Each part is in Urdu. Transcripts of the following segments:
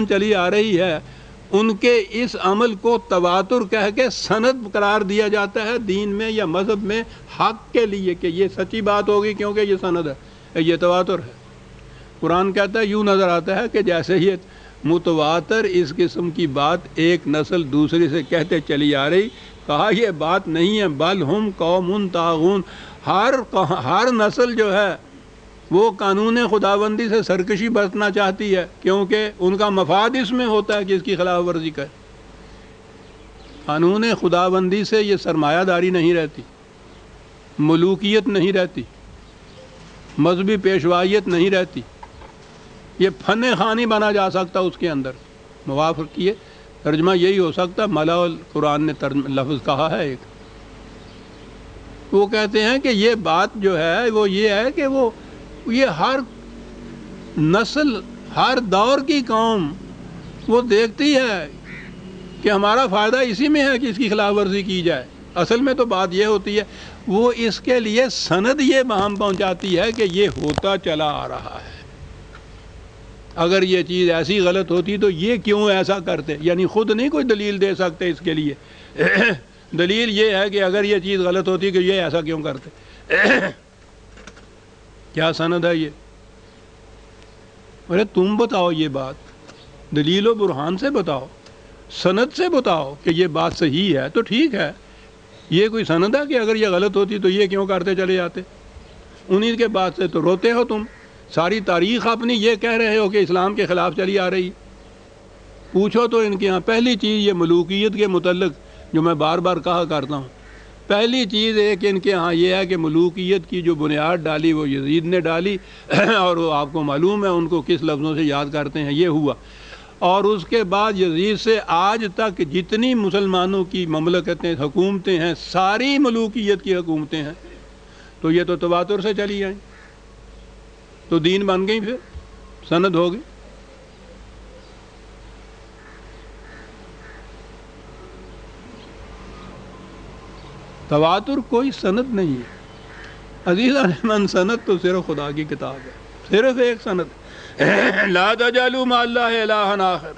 چلی آ رہی ہے ان کے اس عمل کو تواتر کہہ کے سند قرار دیا جاتا ہے دین میں یا مذہب میں حق کے لیے کہ یہ سچی بات ہوگی کیونکہ یہ سند ہے، یہ تواتر ہے۔ قرآن کہتا ہے، یوں نظر آتا ہے کہ جیسے یہ متواتر اس قسم کی بات ایک نسل دوسری سے کہتے چلی آ رہی، کہا یہ بات نہیں ہے، بل ہم قوم طاغون، ہر نسل جو ہے وہ قانون خداوندی سے سرکشی برتنا چاہتی ہے کیونکہ ان کا مفاد اس میں ہوتا ہے کہ اس کی خلاف ورزی کرے۔ قانون خداوندی سے یہ سرمایہ داری نہیں رہتی، ملوکیت نہیں رہتی، مذہبی پیشوائیت نہیں رہتی، یہ فن خوانی بنا جا سکتا اس کے اندر۔ موافق کیے ترجمہ یہی ہو سکتا، ملا قرآن نے لفظ کہا ہے ایک، وہ کہتے ہیں کہ یہ بات جو ہے وہ یہ ہے کہ یہ ہر نسل ہر دور کی قوم وہ دیکھتی ہے کہ ہمارا فائدہ اسی میں ہے کہ اس کی خلاف ورزی کی جائے۔ اصل میں تو بات یہ ہوتی ہے، وہ اس کے لیے سند یہ ہم پہنچاتی ہے کہ یہ ہوتا چلا آ رہا ہے، اگر یہ چیز ایسی غلط ہوتی تو یہ کیوں ایسا کرتے، یعنی خود نہیں کوئی دلیل دے سکتے اس کے لیے دلیل یہ ہے کہ اگر یہ چیز غلط ہوتی کہ یہ ایسا کیوں کرتے کیا سند ہے یہ؟ ارے تم بتاؤ یہ بات، دلیل و برہان سے بتاؤ، سند سے بتاؤ کہ یہ بات صحیح ہے تو ٹھیک ہے۔ یہ کوئی سند ہے کہ اگر یہ غلط ہوتی تو یہ کیوں کرتے چلے جاتے؟ انہی کے بعد سے تو روتے ہو تم، ساری تاریخ اپنی یہ کہہ رہے ہو کہ اسلام کے خلاف چلی آ رہی۔ پوچھو تو ان کے ہاں پہلی چیز یہ ملوکیت کے متعلق جو میں بار بار کہا کرتا ہوں، پہلی چیز ایک ان کے ہاں یہ ہے کہ ملوکیت کی جو بنیاد ڈالی وہ یزید نے ڈالی اور وہ آپ کو معلوم ہے ان کو کس لفظوں سے یاد کرتے ہیں، یہ ہوا۔ اور اس کے بعد یزید سے آج تک جتنی مسلمانوں کی مملکتیں حکومتیں ہیں ساری ملوکیت کی حکومتیں ہیں، تو یہ تو تواتر سے چلی آئیں، تو دین بن گئی، پھر سند ہو گئی۔ تواتر کوئی سند نہیں ہے عزیزان من، سند تو صرف خدا کی کتاب ہے، صرف ایک سند لا تجعلوا مع اللہ الہا آخر،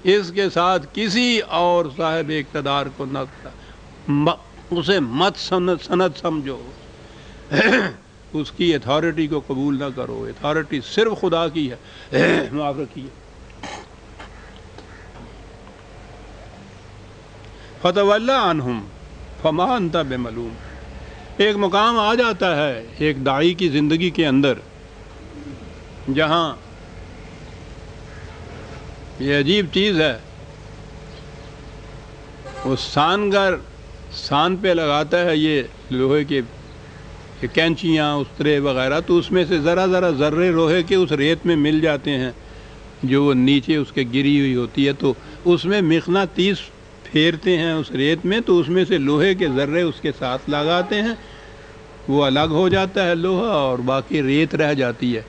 اس کے ساتھ کسی اور صاحب اقتدار کو نہ اسے مت سند سمجھو اس کی اتھارٹی کو قبول نہ کرو، اتھارٹی صرف خدا کی ہے۔ معاف رکھیے۔ فتول عنہم فما انت بملوم، ایک مقام آ جاتا ہے ایک داعی کی زندگی کے اندر جہاں یہ عجیب چیز ہے، وہ سان پہ لگاتا ہے یہ لوہے کے کینچیاں استرے وغیرہ، تو اس میں سے ذرا ذرے لوہے کے اس ریت میں مل جاتے ہیں جو وہ نیچے اس کے گری ہوئی ہوتی ہے، تو اس میں مقناطیس پھیرتے ہیں اس ریت میں، تو اس میں سے لوہے کے ذرے اس کے ساتھ لگاتے ہیں، وہ الگ ہو جاتا ہے لوہا اور باقی ریت رہ جاتی ہے۔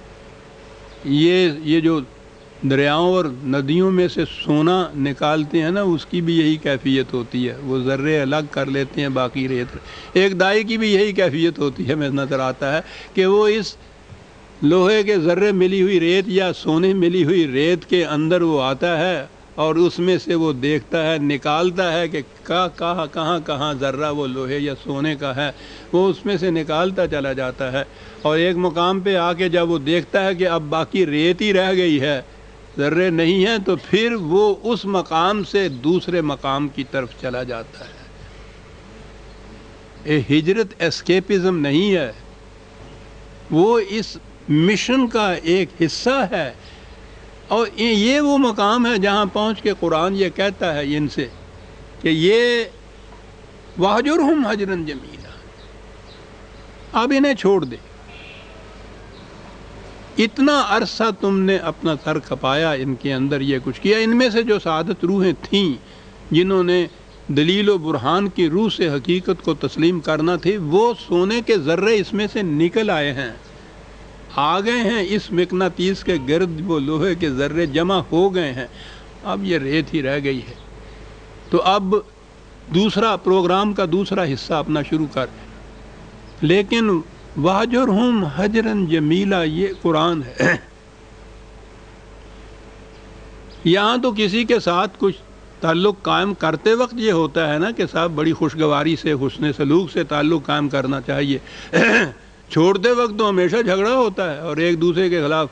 یہ جو دریاؤں اور ندیوں میں سے سونا نکالتے ہیں نا، اس کی بھی یہی کیفیت ہوتی ہے، وہ ذرے الگ کر لیتے ہیں باقی ریت۔ ایک دائی کی بھی یہی کیفیت ہوتی ہے، میں نظر آتا ہے کہ وہ اس لوہے کے ذرے ملی ہوئی ریت یا سونے ملی ہوئی ریت کے اندر وہ آتا ہے اور اس میں سے وہ دیکھتا ہے، نکالتا ہے کہ کہاں ذرہ وہ لوہے یا سونے کا ہے، وہ اس میں سے نکالتا چلا جاتا ہے، اور ایک مقام پہ آ کے جب وہ دیکھتا ہے کہ اب باقی ریت ہی رہ گئی ہے، ذرے نہیں ہیں، تو پھر وہ اس مقام سے دوسرے مقام کی طرف چلا جاتا ہے۔ یہ ہجرت اسکیپزم نہیں ہے، وہ اس مشن کا ایک حصہ ہے، اور یہ وہ مقام ہے جہاں پہنچ کے قرآن یہ کہتا ہے ان سے کہ یہ وَاہْجُرْهُمْ هَجْرًا جَمِيلًا، اب انہیں چھوڑ دے، اتنا عرصہ تم نے اپنا سر کھپایا، ان کے اندر یہ کچھ کیا۔ ان میں سے جو سعادت روحیں تھیں جنہوں نے دلیل و برہان کی روح سے حقیقت کو تسلیم کرنا تھی، وہ سونے کے ذرے اس میں سے نکل آئے ہیں، آ گئے ہیں اس مقناطیس کے گرد، وہ لوہے کے ذرے جمع ہو گئے ہیں، اب یہ ریت ہی رہ گئی ہے۔ تو اب دوسرا پروگرام کا دوسرا حصہ اپنا شروع کر، لیکن وَاهْجُرْهُمْ هَجْرًا جَمِيلًا یہ قرآن ہے۔ یہاں تو کسی کے ساتھ کچھ تعلق قائم کرتے وقت یہ ہوتا ہے نا کہ صاحب بڑی خوشگواری سے حسن سلوک سے تعلق قائم کرنا چاہیے چھوڑتے وقت تو ہمیشہ جھگڑا ہوتا ہے اور ایک دوسرے کے خلاف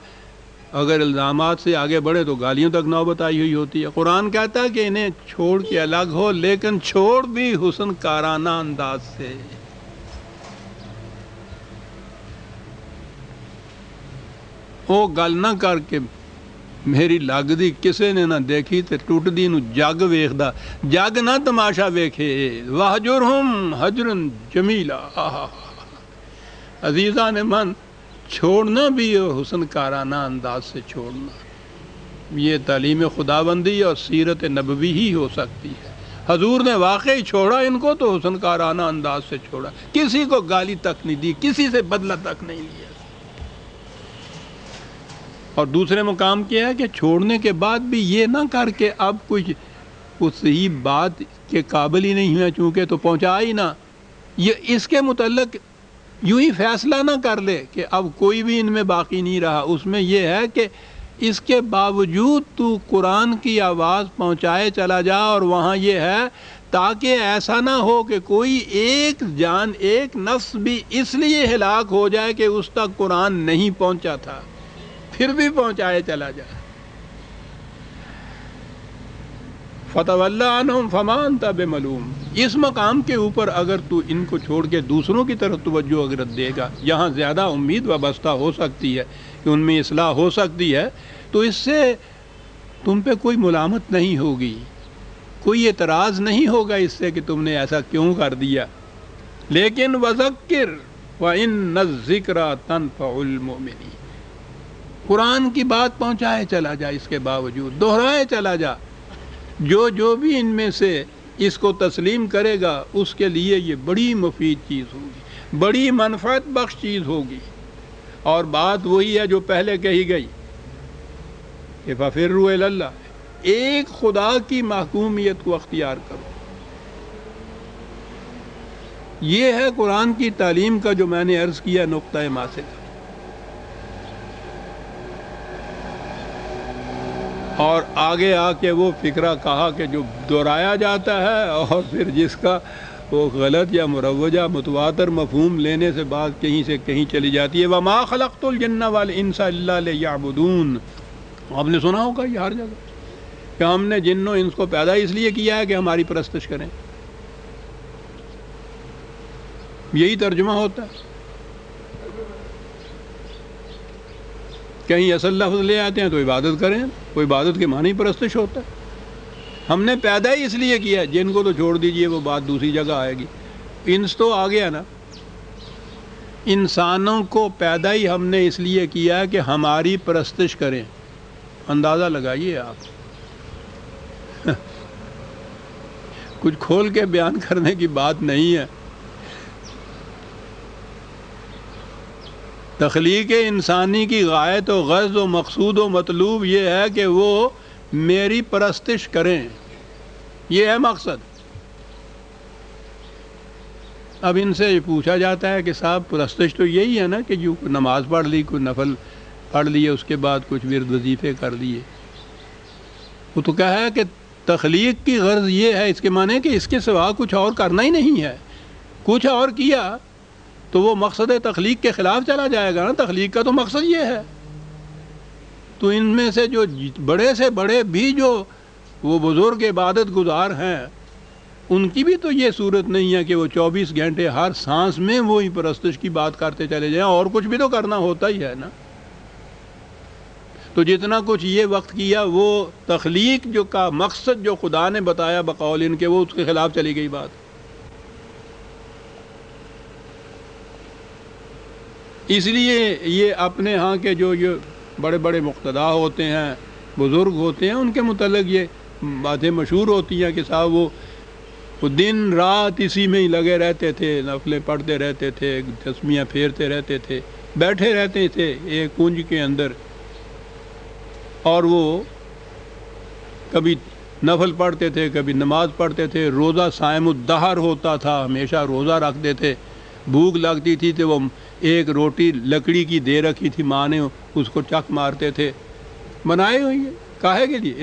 اگر الزامات سے آگے بڑھے تو گالیوں تک نوبت آئی ہوئی ہوتی ہے۔ قرآن کہتا ہے کہ انہیں چھوڑ کے الگ ہو، لیکن چھوڑ بھی حسن کارانہ انداز سے۔ وہ گل نہ کر کے میری لگدی کسے نے نہ دیکھی تے ٹوٹ دی نو جگ ویکھدا، جگ نہ تماشا ویکھے، وہجرہم حجرن جمیلا۔ عزیزان من، چھوڑنا بھی حسن کارانہ انداز سے چھوڑنا، یہ تعلیم خداوندی اور سیرت نبوی ہی ہو سکتی ہے۔ حضور نے واقعی چھوڑا ان کو تو حسن کارانہ انداز سے چھوڑا، کسی کو گالی تک نہیں دی، کسی سے بدلہ تک نہیں لیا۔ اور دوسرے مقام کیا ہے کہ چھوڑنے کے بعد بھی یہ نہ کر کے اب کچھ اس ہی بات کے قابل ہی نہیں ہے چونکہ تو پہنچا ہی نہ، یہ اس کے متعلق یوں ہی فیصلہ نہ کر لے کہ اب کوئی بھی ان میں باقی نہیں رہا۔ اس میں یہ ہے کہ اس کے باوجود تو قرآن کی آواز پہنچائے چلا جا، اور وہاں یہ ہے تاکہ ایسا نہ ہو کہ کوئی ایک جان، ایک نفس بھی اس لیے ہلاک ہو جائے کہ اس تک قرآن نہیں پہنچا تھا، پھر بھی پہنچائے چلا جائے۔ فَتَوَلَّ عَنْهُمْ فَمَا أَنْتَ بِمَلُومٍ، اس مقام کے اوپر اگر تو ان کو چھوڑ کے دوسروں کی طرف توجہ اگر دے گا، یہاں زیادہ امید وابستہ ہو سکتی ہے کہ ان میں اصلاح ہو سکتی ہے، تو اس سے تم پہ کوئی ملامت نہیں ہوگی، کوئی اعتراض نہیں ہوگا اس سے کہ تم نے ایسا کیوں کر دیا۔ لیکن وَذَكِّرْ وَإِنَّ الذِّكْرَىٰ تَنفَعُ الْمُؤْمِنِينَ، قرآن کی بات پہنچائے چلا جا، اس کے باوجود دہرائے چلا جا، جو بھی ان میں سے اس کو تسلیم کرے گا اس کے لیے یہ بڑی مفید چیز ہوگی، بڑی منفعت بخش چیز ہوگی۔ اور بات وہی ہے جو پہلے کہی گئی کہ فَفِرُّوا إِلَى اللَّهِ، ایک خدا کی محکومیت کو اختیار کرو۔ یہ ہے قرآن کی تعلیم کا جو میں نے عرض کیا نقطۂ ماسک، اور آگے آ کے وہ فکرہ کہا کہ جو دہرایا جاتا ہے اور پھر جس کا وہ غلط یا مروجہ متواتر مفہوم لینے سے بات کہیں سے کہیں چلی جاتی ہے۔ وَمَا خَلَقْتُ الْجِنَّ وَالْإِنسَ إِلَّا لِيَعْبُدُونَ، آپ نے سنا ہوگا یہ ہر جگہ کہ ہم نے جن و انس کو پیدا اس لیے کیا ہے کہ ہماری پرستش کریں، یہی ترجمہ ہوتا ہے۔ کہیں اصل لفظ لے آتے ہیں تو عبادت کریں، تو عبادت کے معنی پرستش ہوتا ہے۔ ہم نے پیدا ہی اس لیے کیا ہے، جن کو تو چھوڑ دیجئے، وہ بات دوسری جگہ آئے گی۔ انس تو آ گیا نا، انسانوں کو پیدا ہی ہم نے اس لیے کیا ہے کہ ہماری پرستش کریں۔ اندازہ لگائیے آپ، کچھ کھول کے بیان کرنے کی بات نہیں ہے۔ تخلیق انسانی کی غایت و غرض و مقصود و مطلوب یہ ہے کہ وہ میری پرستش کریں، یہ ہے مقصد۔ اب ان سے پوچھا جاتا ہے کہ صاحب پرستش تو یہی ہے نا کہ جو نماز پڑھ لی، کوئی نفل پڑھ لیے، اس کے بعد کچھ ورد وظیفے کر لیے۔ وہ تو کہا ہے کہ تخلیق کی غرض یہ ہے، اس کے معنی کہ اس کے سوا کچھ اور کرنا ہی نہیں ہے۔ کچھ اور کیا تو وہ مقصد تخلیق کے خلاف چلا جائے گا نا، تخلیق کا تو مقصد یہ ہے۔ تو ان میں سے جو بڑے سے بڑے بھی جو وہ بزرگ عبادت گزار ہیں، ان کی بھی تو یہ صورت نہیں ہے کہ وہ 24 گھنٹے ہر سانس میں وہی پرستش کی بات کرتے چلے جائیں، اور کچھ بھی تو کرنا ہوتا ہی ہے نا۔ تو جتنا کچھ یہ وقت کیا، وہ تخلیق جو کا مقصد جو خدا نے بتایا بقول ان کے، وہ اس کے خلاف چلی گئی بات۔ اس لیے یہ اپنے ہاں کے جو یہ بڑے بڑے مقتدا ہوتے ہیں، بزرگ ہوتے ہیں، ان کے متعلق یہ باتیں مشہور ہوتی ہیں کہ صاحب وہ دن رات اسی میں ہی لگے رہتے تھے، نفلیں پڑھتے رہتے تھے، تسمیاں پھیرتے رہتے تھے، بیٹھے رہتے تھے ایک کنج کے اندر، اور وہ کبھی نفل پڑھتے تھے، کبھی نماز پڑھتے تھے، روزہ صائم الدہر ہوتا تھا، ہمیشہ روزہ رکھتے تھے۔ بھوک لگتی تھی تو وہ ایک روٹی لکڑی کی دے رکھی تھی ماں نے، اس کو چک مارتے تھے۔ بنائے ہوئی ہے کاہے کے لیے؟